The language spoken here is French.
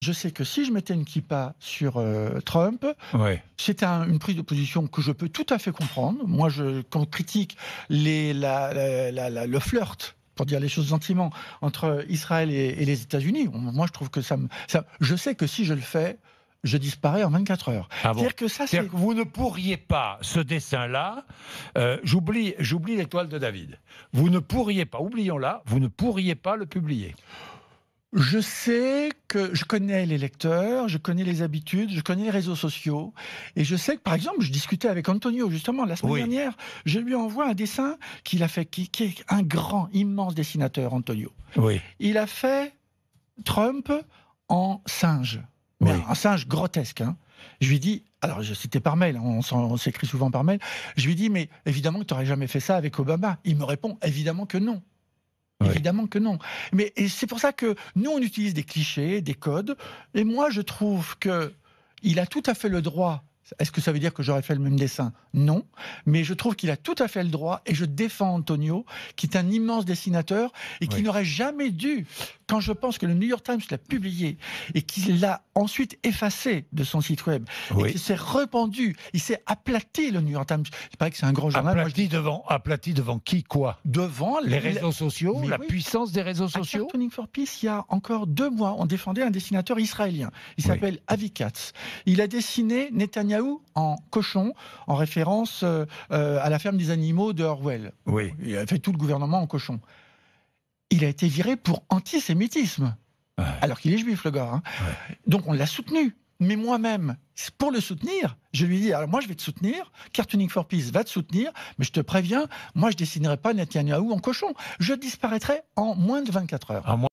Je sais que si je mettais une kippa sur Trump, Ouais. c'est une prise de position que je peux tout à fait comprendre. Moi, quand on critique le flirt, pour dire les choses gentiment, entre Israël et les États-Unis, moi, je trouve que je sais que si je le fais, je disparais en 24 heures. Ah bon. C'est-à-dire que ça, C'est-à-dire que vous ne pourriez pas, ce dessin-là, j'oublie l'étoile de David. Vous ne pourriez pas, oublions-la, vous ne pourriez pas le publier. Je sais que je connais les lecteurs, je connais les habitudes, je connais les réseaux sociaux. Et je sais que, par exemple, je discutais avec Antonio, justement, la semaine dernière. Je lui envoie un dessin qu'il a fait, qui est un grand, immense dessinateur, Antonio. Oui. Il a fait Trump en singe. Mais Oui. un singe grotesque. Hein. Je lui dis, alors c'était par mail, hein, on s'écrit souvent par mail. Je lui dis, mais évidemment que tu n'aurais jamais fait ça avec Obama. Il me répond, évidemment que non. Oui. Évidemment que non. Mais c'est pour ça que nous, on utilise des clichés, des codes. Et moi, je trouve qu'il a tout à fait le droit. Est-ce que ça veut dire que j'aurais fait le même dessin? Non. Mais je trouve qu'il a tout à fait le droit, et je défends Antonio, qui est un immense dessinateur, et qui n'aurait jamais dû, quand je pense que le New York Times l'a publié, et qu'il l'a ensuite effacé de son site web, et qu'il s'est répandu, il s'est aplati, le New York Times. Il paraît que c'est un grand journal. Aplati devant qui, quoi? Devant les réseaux sociaux, la puissance des réseaux sociaux. À Cartooning for Peace, il y a encore 2 mois, on défendait un dessinateur israélien. Il s'appelle Avi Katz. Il a dessiné Netanyahou en cochon, en référence à la ferme des animaux de Orwell. Oui. Il a fait tout le gouvernement en cochon. Il a été viré pour antisémitisme, alors qu'il est juif, le gars. Hein. Donc on l'a soutenu. Mais moi-même, pour le soutenir, je lui dis, alors moi je vais te soutenir, Cartooning for Peace va te soutenir, mais je te préviens, moi je dessinerai pas Netanyahou en cochon. Je disparaîtrai en moins de 24 heures.